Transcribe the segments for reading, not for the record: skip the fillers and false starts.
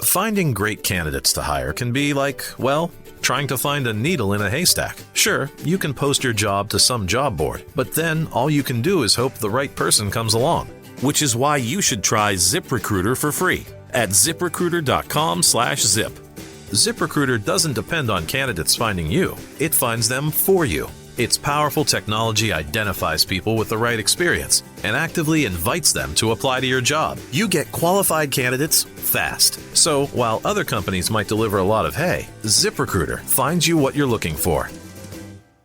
Finding great candidates to hire can be like, well, trying to find a needle in a haystack. Sure, you can post your job to some job board, but then all you can do is hope the right person comes along. Which is why you should try ZipRecruiter for free at ziprecruiter.com/zip. ZipRecruiter doesn't depend on candidates finding you. It finds them for you. Its powerful technology identifies people with the right experience and actively invites them to apply to your job. You get qualified candidates fast. So while other companies might deliver a lot of hay, ZipRecruiter finds you what you're looking for.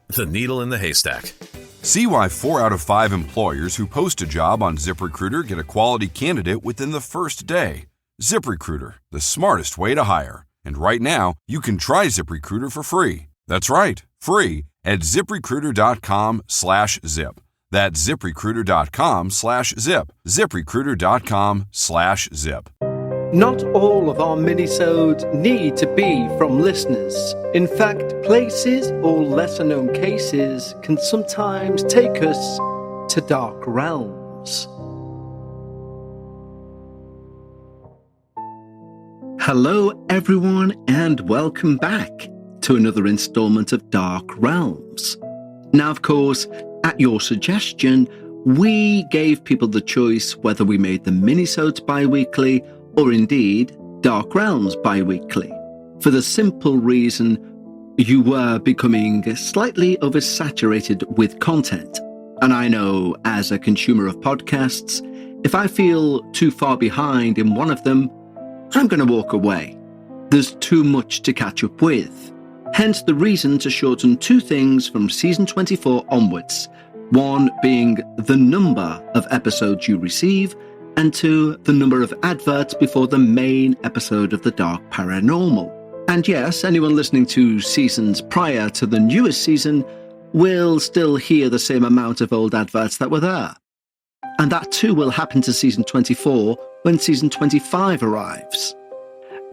The needle in the haystack. See why 4 out of 5 employers who post a job on ZipRecruiter get a quality candidate within the first day. ZipRecruiter, the smartest way to hire. And right now, you can try ZipRecruiter for free. That's right, free at ziprecruiter.com/zip. That's ziprecruiter.com/zip. ziprecruiter.com/zip. Not all of our minisodes need to be from listeners. In fact, places or lesser-known cases can sometimes take us to dark realms. Hello everyone and welcome back to another installment of Dark Realms. Now of course, at your suggestion, we gave people the choice whether we made the minisodes bi-weekly or indeed Dark Realms bi-weekly, for the simple reason you were becoming slightly oversaturated with content. And I know, as a consumer of podcasts, if I feel too far behind in one of them, I'm going to walk away. There's too much to catch up with. Hence the reason to shorten 2 things from season 24 onwards. 1 being the number of episodes you receive, and 2, the number of adverts before the main episode of the Dark Paranormal. And yes, anyone listening to seasons prior to the newest season will still hear the same amount of old adverts that were there. And that too will happen to season 24 when season 25 arrives.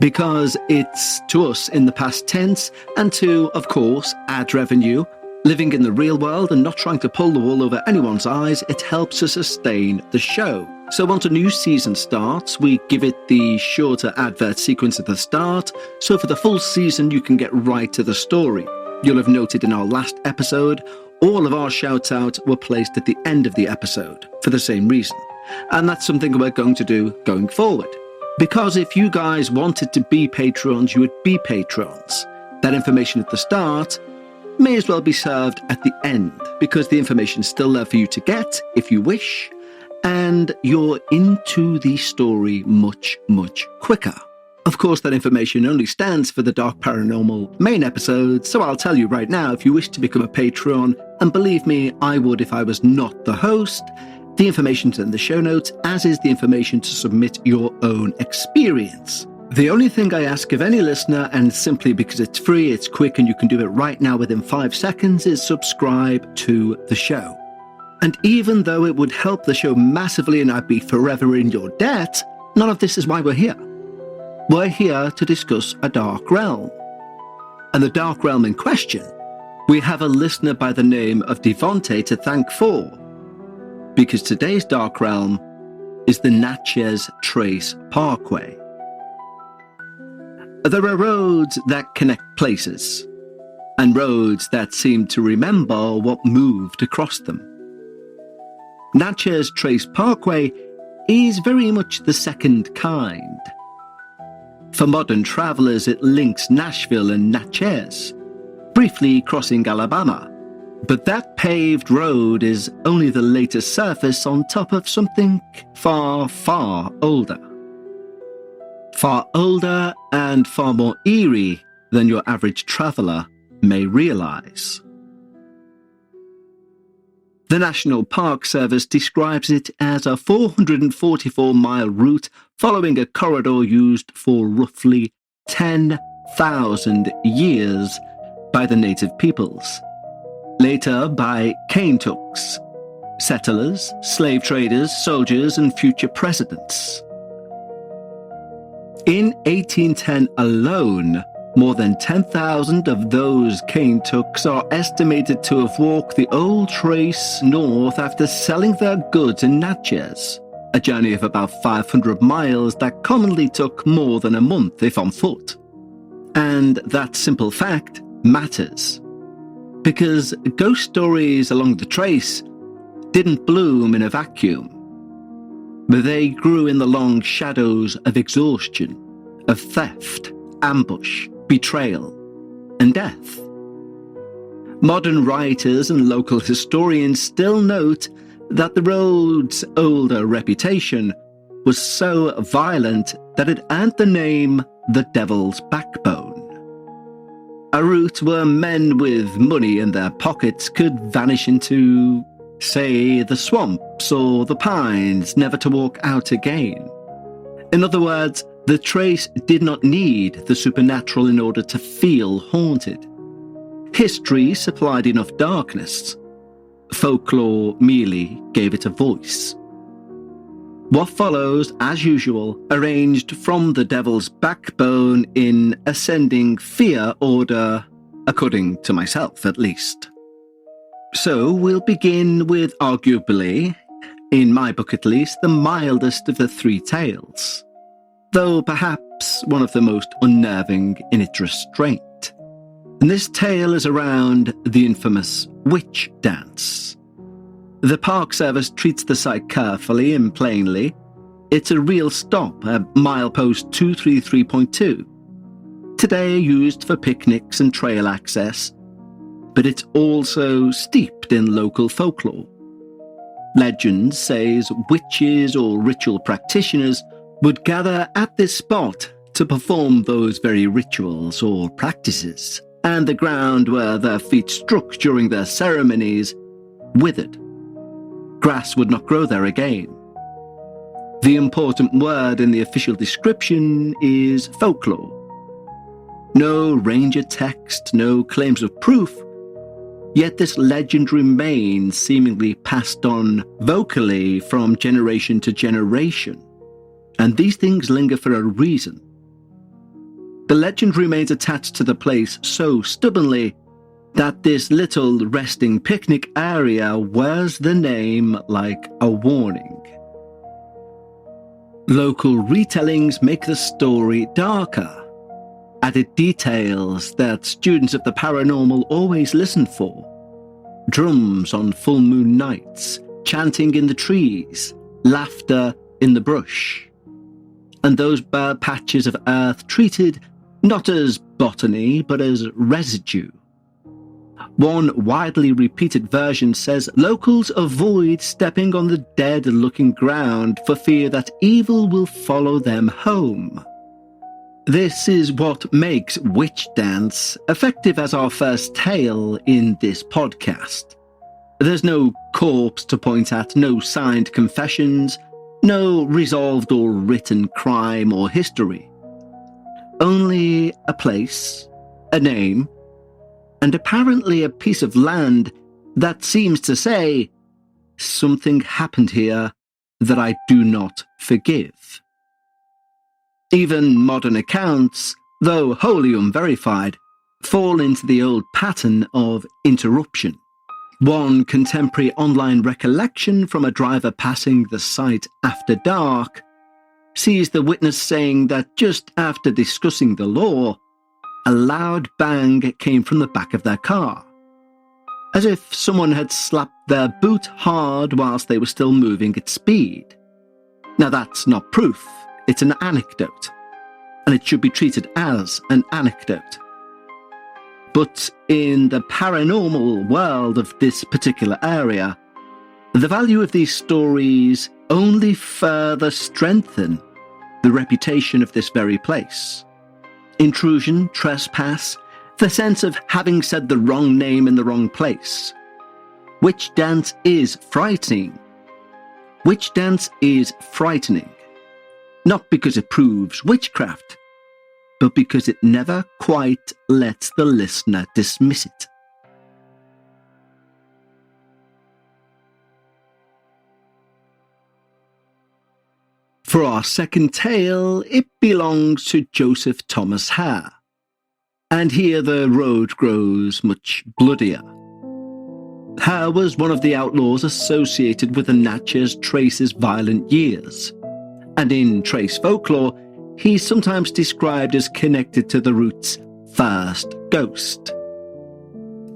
Because it's to us in the past tense, and to, of course, ad revenue, living in the real world and not trying to pull the wool over anyone's eyes, it helps to sustain the show. So once a new season starts, we give it the shorter advert sequence at the start, so for the full season you can get right to the story. You'll have noted in our last episode, all of our shout-outs were placed at the end of the episode, for the same reason. And that's something we're going to do going forward. Because if you guys wanted to be patrons, you would be patrons. That information at the start may as well be served at the end, because the information's still there for you to get, if you wish, and you're into the story much, much quicker. Of course, that information only stands for the Dark Paranormal main episode, so I'll tell you right now, if you wish to become a patron, and believe me, I would if I was not the host, the information's in the show notes, as is the information to submit your own experience. The only thing I ask of any listener, and simply because it's free, it's quick, and you can do it right now within 5 seconds, is subscribe to the show. And even though it would help the show massively and I'd be forever in your debt, none of this is why we're here. We're here to discuss a dark realm. And the dark realm in question, we have a listener by the name of Devonte to thank for, because today's dark realm is the Natchez Trace Parkway. There are roads that connect places, and roads that seem to remember what moved across them. Natchez Trace Parkway is very much the second kind. For modern travellers, it links Nashville and Natchez, briefly crossing Alabama. But that paved road is only the latest surface on top of something far, far older. Far older and far more eerie than your average traveller may realise. The National Park Service describes it as a 444-mile route following a corridor used for roughly 10,000 years by the native peoples. Later by Kaintucks, settlers, slave traders, soldiers, and future presidents. In 1810 alone, more than 10,000 of those Kaintucks are estimated to have walked the old trace north after selling their goods in Natchez. a journey of about 500 miles that commonly took more than a month if on foot. And that simple fact matters, because ghost stories along the Trace didn't bloom in a vacuum. They grew in the long shadows of exhaustion, of theft, ambush, betrayal, and death. Modern writers and local historians still note that the road's older reputation was so violent that it earned the name the Devil's Backbone. A route where men with money in their pockets could vanish into, say, the swamps or the pines, never to walk out again. In other words, the Trace did not need the supernatural in order to feel haunted. History supplied enough darkness. Folklore merely gave it a voice. What follows, as usual, arranged from the Devil's Backbone in ascending fear order, according to myself at least. So we'll begin with arguably, in my book at least, the mildest of the three tales, though perhaps one of the most unnerving in its restraint. And this tale is around the infamous witch dance. The Park Service treats the site carefully and plainly. It's a real stop at milepost 233.2. Today used for picnics and trail access, but it's also steeped in local folklore. Legend says witches or ritual practitioners would gather at this spot to perform those very rituals or practices, and the ground where their feet struck during their ceremonies withered. Grass would not grow there again. The important word in the official description is folklore. No ranger text, no claims of proof, yet this legend remains seemingly passed on vocally from generation to generation, and these things linger for a reason. The legend remains attached to the place so stubbornly that this little resting picnic area wears the name like a warning. Local retellings make the story darker, added details that students of the paranormal always listen for. Drums on full moon nights, chanting in the trees, laughter in the brush. And those bare patches of earth treated not as botany, but as residue. One widely repeated version says locals avoid stepping on the dead-looking ground for fear that evil will follow them home. This is what makes Witch Dance effective as our first tale in this podcast. There's no corpse to point at, no signed confessions, no resolved or written crime or history. Only a place, a name, and apparently a piece of land that seems to say, something happened here that I do not forgive. Even modern accounts, though wholly unverified, fall into the old pattern of interruption. One contemporary online recollection from a driver passing the site after dark sees the witness saying that just after discussing the law, a loud bang came from the back of their car, as if someone had slapped their boot hard whilst they were still moving at speed. Now that's not proof, it's an anecdote, and it should be treated as an anecdote. But in the paranormal world of this particular area, the value of these stories only further strengthen the reputation of this very place. Intrusion, trespass, the sense of having said the wrong name in the wrong place. Witch dance is frightening. Witch dance is frightening. Not because it proves witchcraft, but because it never quite lets the listener dismiss it. For our second tale, it belongs to Joseph Thomas Hare, and here the road grows much bloodier. Her was one of the outlaws associated with the Natchez Trace's violent years, and in Trace folklore, he's sometimes described as connected to the route's first ghost.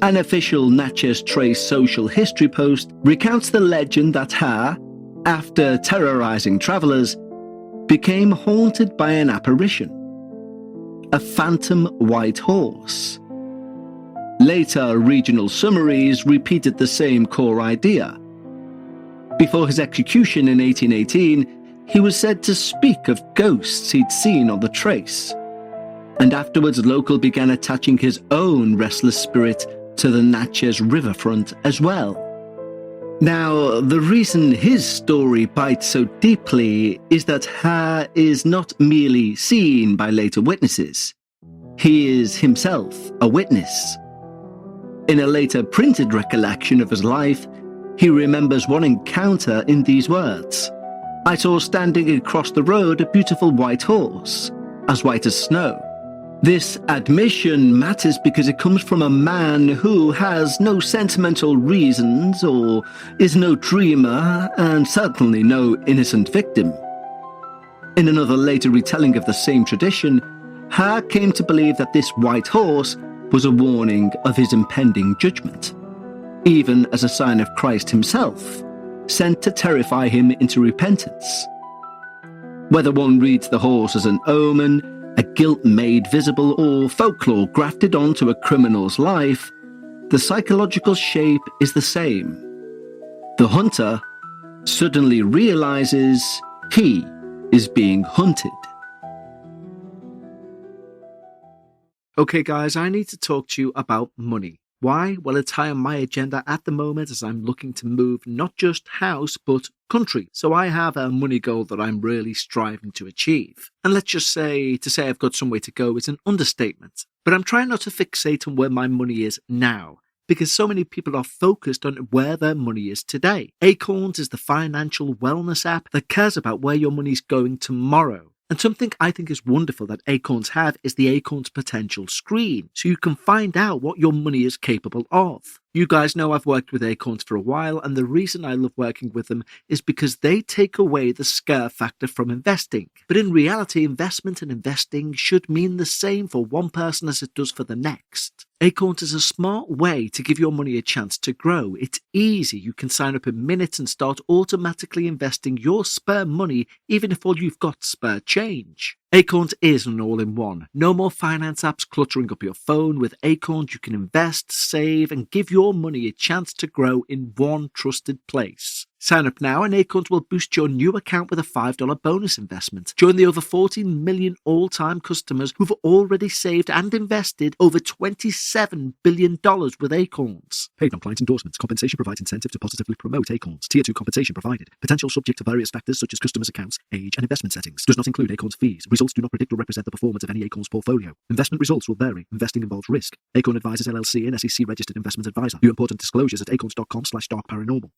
An official Natchez Trace social history post recounts the legend that her, after terrorizing travelers, became haunted by an apparition, a phantom white horse. Later regional summaries repeated the same core idea. Before his execution in 1818, he was said to speak of ghosts he'd seen on the trace, and afterwards local began attaching his own restless spirit to the Natchez riverfront as well. Now, the reason his story bites so deeply is that Ha is not merely seen by later witnesses. He is himself a witness. In a later printed recollection of his life, he remembers one encounter in these words: "I saw standing across the road a beautiful white horse, as white as snow." This admission matters because it comes from a man who has no sentimental reasons or is no dreamer and certainly no innocent victim. In another later retelling of the same tradition, Ha came to believe that this white horse was a warning of his impending judgment, even as a sign of Christ himself, sent to terrify him into repentance. Whether one reads the horse as an omen, a guilt made visible, or folklore grafted onto a criminal's life, the psychological shape is the same. The hunter suddenly realizes he is being hunted. Okay guys, I need to talk to you about money. Why? Well, it's high on my agenda at the moment as I'm looking to move not just house, but country. So I have a money goal that I'm really striving to achieve. And let's just say, to say I've got some way to go is an understatement. But I'm trying not to fixate on where my money is now, because so many people are focused on where their money is today. Acorns is the financial wellness app that cares about where your money's going tomorrow. And something I think is wonderful that Acorns have is the Acorns Potential screen, so you can find out what your money is capable of. You guys know I've worked with Acorns for a while, and the reason I love working with them is because they take away the scare factor from investing. But in reality, investment and investing should mean the same for one person as it does for the next. Acorns is a smart way to give your money a chance to grow. It's easy. You can sign up in minutes and start automatically investing your spare money, even if all you've got spare change. Acorns is an all-in-one. No more finance apps cluttering up your phone. With Acorns, you can invest, save, and give your money a chance to grow in one trusted place. Sign up now and Acorns will boost your new account with a $5 bonus investment. Join the over 14 million all-time customers who've already saved and invested over $27 billion with Acorns. Paid on client endorsements. Compensation provides incentive to positively promote Acorns. Tier 2 compensation provided. Potential subject to various factors such as customers' accounts, age, and investment settings. Does not include Acorns fees. Results do not predict or represent the performance of any Acorns portfolio. Investment results will vary. Investing involves risk. Acorn Advisors LLC and SEC registered investment advisor. View important disclosures at acorns.com/darkparanormal.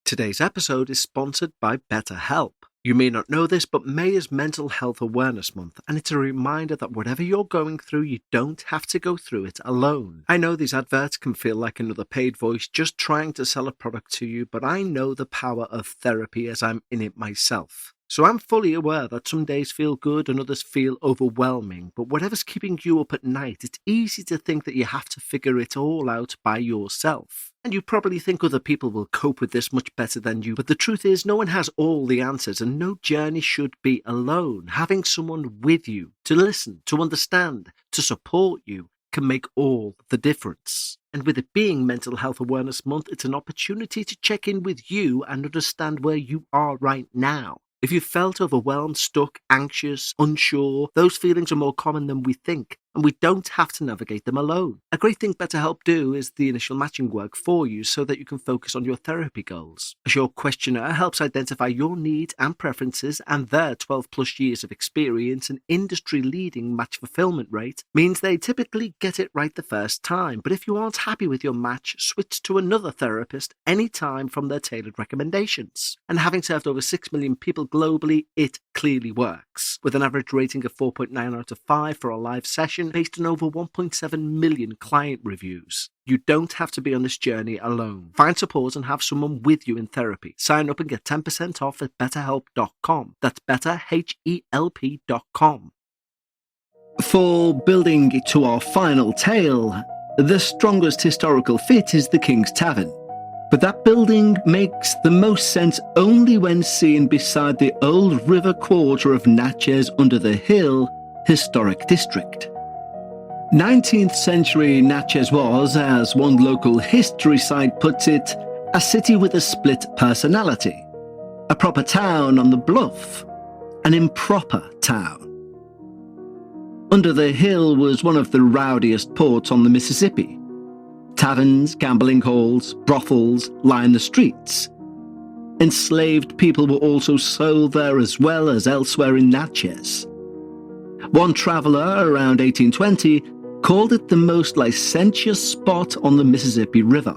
Today's episode is sponsored by BetterHelp. You may not know this, but May is Mental Health Awareness Month, and it's a reminder that whatever you're going through, you don't have to go through it alone. I know these adverts can feel like another paid voice just trying to sell a product to you, but I know the power of therapy as I'm in it myself. So I'm fully aware that some days feel good and others feel overwhelming, but whatever's keeping you up at night, it's easy to think that you have to figure it all out by yourself. And you probably think other people will cope with this much better than you, but the truth is no one has all the answers and no journey should be alone. Having someone with you to listen, to understand, to support you can make all the difference. And with it being Mental Health Awareness Month, it's an opportunity to check in with you and understand where you are right now. If you felt overwhelmed, stuck, anxious, unsure, those feelings are more common than we think, and we don't have to navigate them alone. A great thing BetterHelp do is the initial matching work for you so that you can focus on your therapy goals. A short questionnaire helps identify your needs and preferences, and their 12 plus years of experience and industry-leading match fulfillment rate means they typically get it right the first time. But if you aren't happy with your match, switch to another therapist anytime from their tailored recommendations. And having served over 6 million people globally, it clearly works. With an average rating of 4.9 out of 5 for a live session, rating based on over 1.7 million client reviews. You don't have to be on this journey alone. Find support and have someone with you in therapy. Sign up and get 10% off at betterhelp.com. That's betterhelp.com. For building to our final tale, the strongest historical fit is the King's Tavern. But that building makes the most sense only when seen beside the old river quarter of Natchez Under-the-Hill historic district. 19th century Natchez was, as one local history site puts it, a city with a split personality, a proper town on the bluff, an improper town. Under-the-Hill was one of the rowdiest ports on the Mississippi. Taverns, gambling halls, brothels line the streets. Enslaved people were also sold there as well as elsewhere in Natchez. One traveller around 1820 called it the most licentious spot on the Mississippi River.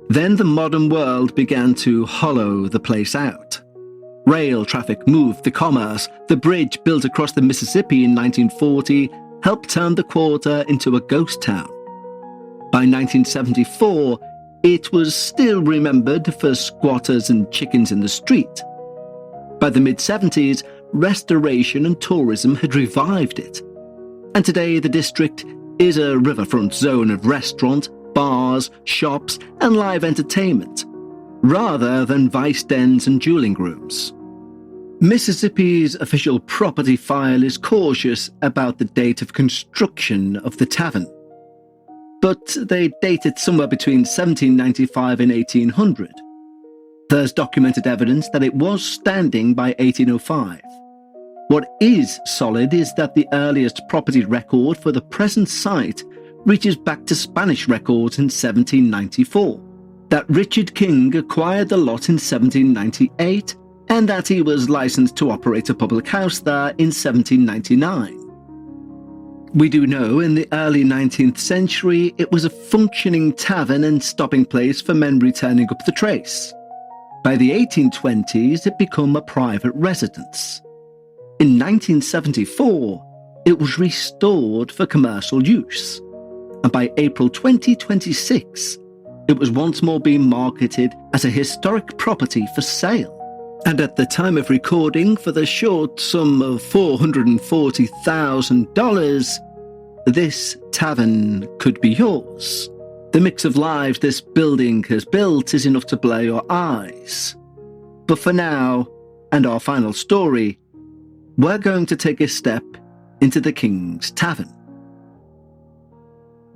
Then the modern world began to hollow the place out. Rail traffic moved the commerce. The bridge built across the Mississippi in 1940 helped turn the quarter into a ghost town. By 1974, it was still remembered for squatters and chickens in the street. By the mid-70s, restoration and tourism had revived it. And today the district is a riverfront zone of restaurant, bars, shops, and live entertainment, rather than vice dens and dueling rooms. Mississippi's official property file is cautious about the date of construction of the tavern, but they date it somewhere between 1795 and 1800. There's documented evidence that it was standing by 1805. What is solid is that the earliest property record for the present site reaches back to Spanish records in 1794, that Richard King acquired the lot in 1798, and that he was licensed to operate a public house there in 1799. We do know in the early 19th century it was a functioning tavern and stopping place for men returning up the trace. By the 1820s it became a private residence. In 1974 it was restored for commercial use, and by April 2026 it was once more being marketed as a historic property for sale. And at the time of recording, for the short sum of $440,000, this tavern could be yours. The mix of lives this building has built is enough to blur your eyes. But for now, and our final story, we're going to take a step into the King's Tavern.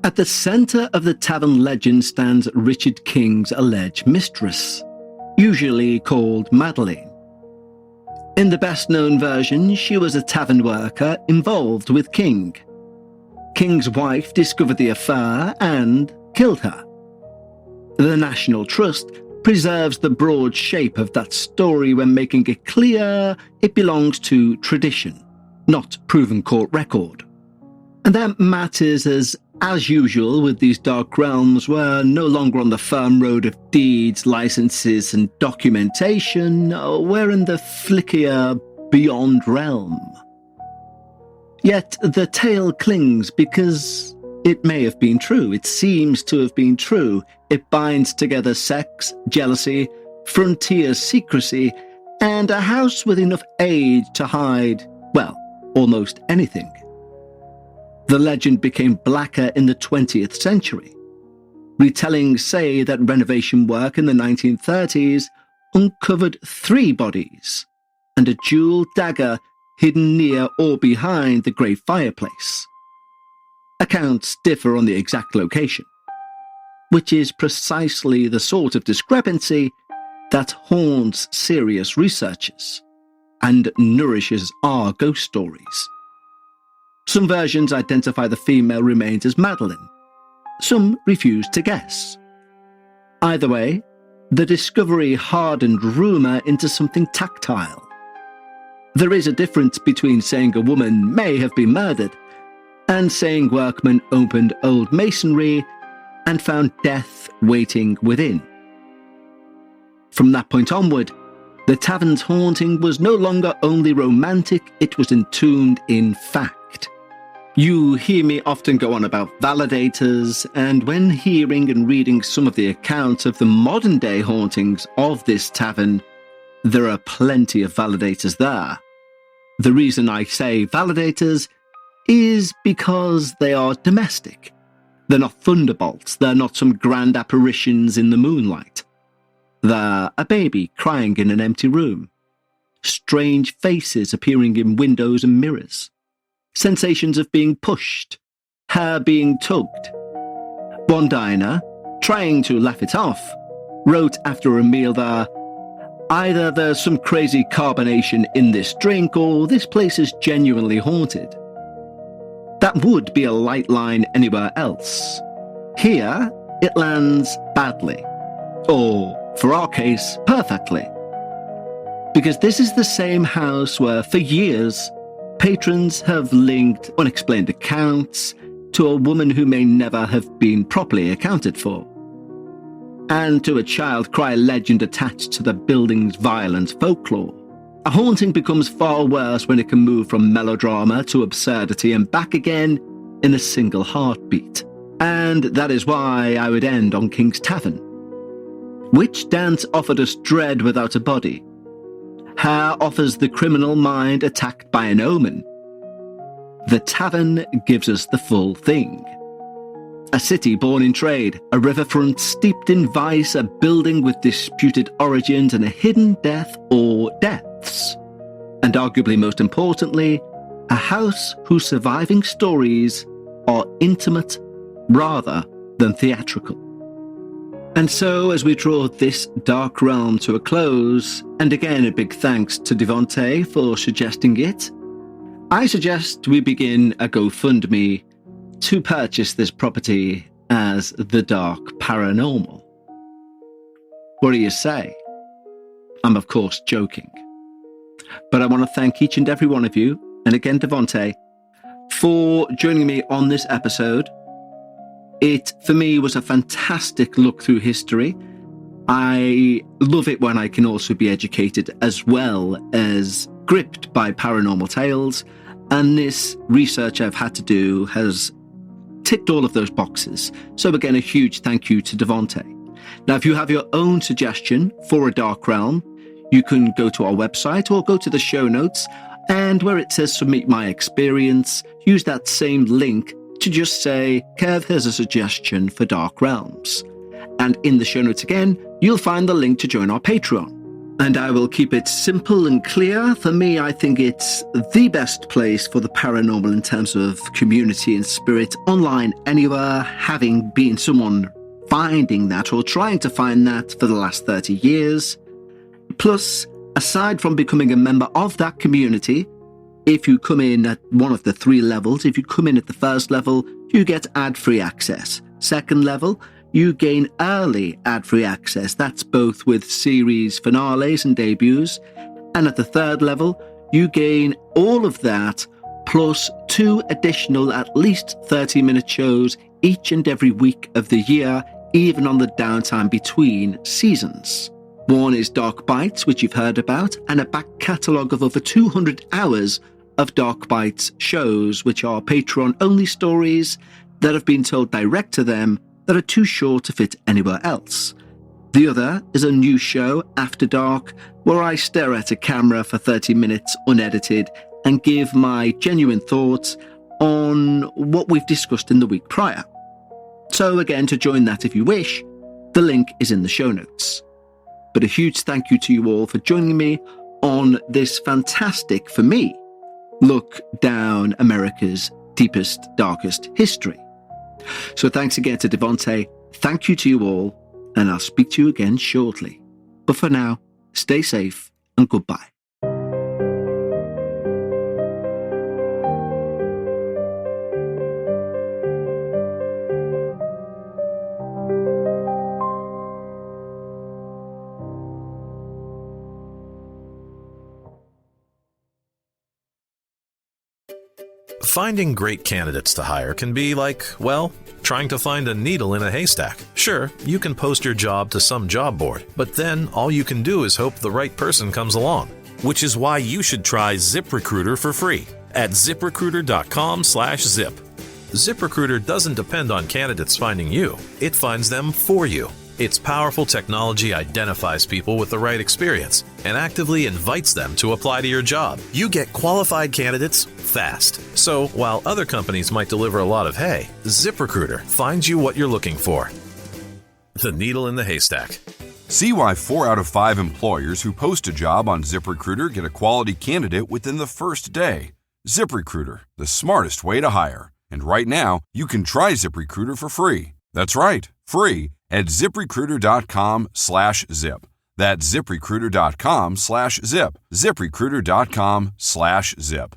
At the centre of the tavern legend stands Richard King's alleged mistress, usually called Madeline. In the best-known version, she was a tavern worker involved with King. King's wife discovered the affair and killed her. The National Trust preserves the broad shape of that story when making it clear it belongs to tradition, not proven court record. And that matters as usual with these dark realms, we're no longer on the firm road of deeds, licenses, and documentation. We're in the flickier beyond realm. Yet the tale clings because it may have been true. It seems to have been true. It binds together sex, jealousy, frontier secrecy, and a house with enough age to hide, well, almost anything. The legend became blacker in the 20th century. Retellings say that renovation work in the 1930s uncovered 3 bodies and a jeweled dagger hidden near or behind the grey fireplace. Accounts differ on the exact location, which is precisely the sort of discrepancy that haunts serious researchers and nourishes our ghost stories. Some versions identify the female remains as Madeline. Some refuse to guess. Either way, the discovery hardened rumour into something tactile. There is a difference between saying a woman may have been murdered and saying workmen opened old masonry and found death waiting within. From that point onward, the tavern's haunting was no longer only romantic, it was entombed in fact. You hear me often go on about validators, and when hearing and reading some of the accounts of the modern-day hauntings of this tavern, there are plenty of validators there. The reason I say validators is because they are domestic. They're not thunderbolts, they're not some grand apparitions in the moonlight. They're a baby crying in an empty room, strange faces appearing in windows and mirrors, sensations of being pushed, hair being tugged. One diner, trying to laugh it off, wrote after a meal there, "Either there's some crazy carbonation in this drink or this place is genuinely haunted." That would be a light line anywhere else. Here, it lands badly. Or, for our case, perfectly. Because this is the same house where, for years, patrons have linked unexplained accounts to a woman who may never have been properly accounted for, and to a child cry legend attached to the building's violent folklore. A haunting becomes far worse when it can move from melodrama to absurdity and back again in a single heartbeat. And that is why I would end on King's Tavern. Witch Dance offered us dread without a body. Hare offers the criminal mind attacked by an omen. The tavern gives us the full thing. A city born in trade, a riverfront steeped in vice, a building with disputed origins and a hidden death or deaths. And arguably most importantly, a house whose surviving stories are intimate rather than theatrical. And so, as we draw this dark realm to a close, and again a big thanks to Devonte for suggesting it, I suggest we begin a GoFundMe to purchase this property as the Dark Paranormal. What do you say? I'm of course joking. But I want to thank each and every one of you, and again Devonte, for joining me on this episode. It, for me, was a fantastic look through history. I love it when I can also be educated as well as gripped by paranormal tales, and this research I've had to do has ticked all of those boxes. So again, a huge thank you to Devonte. Now, if you have your own suggestion for a dark realm, you can go to our website or go to the show notes, and where it says submit my experience, use that same link to just say, Kev, here's a suggestion for Dark Realms. And in the show notes again, you'll find the link to join our Patreon. And I will keep it simple and clear. For me, I think it's the best place for the paranormal in terms of community and spirit online anywhere, having been someone finding that or trying to find that for the last 30 years. Plus, aside from becoming a member of that community, if you come in at one of the 3 levels, if you come in at the first level, you get ad-free access. Second level, you gain early ad-free access. That's both with series finales and debuts. And at the third level, you gain all of that, plus 2 additional at least 30-minute shows each and every week of the year, even on the downtime between seasons. One is Dark Bites, which you've heard about, and a back catalogue of over 200 hours of Dark Bites shows, which are Patreon-only stories that have been told direct to them that are too short to fit anywhere else. The other is a new show, After Dark, where I stare at a camera for 30 minutes unedited and give my genuine thoughts on what we've discussed in the week prior. So again, to join that if you wish, the link is in the show notes. But a huge thank you to you all for joining me on this fantastic, for me, look down America's deepest, darkest history. So thanks again to Devonte, thank you to you all, and I'll speak to you again shortly. But for now, stay safe and goodbye. Finding great candidates to hire can be like, well, trying to find a needle in a haystack. Sure, you can post your job to some job board, but then all you can do is hope the right person comes along. Which is why you should try ZipRecruiter for free. at ziprecruiter.com/zip. ZipRecruiter doesn't depend on candidates finding you. It finds them for you. Its powerful technology identifies people with the right experience and actively invites them to apply to your job. You get qualified candidates fast. So while other companies might deliver a lot of hay, ZipRecruiter finds you what you're looking for. The needle in the haystack. See why 4 out of 5 employers who post a job on ZipRecruiter get a quality candidate within the first day. ZipRecruiter, the smartest way to hire. And right now, you can try ZipRecruiter for free. That's right, free at ziprecruiter.com/zip. That's ziprecruiter.com/zip. ziprecruiter.com/zip.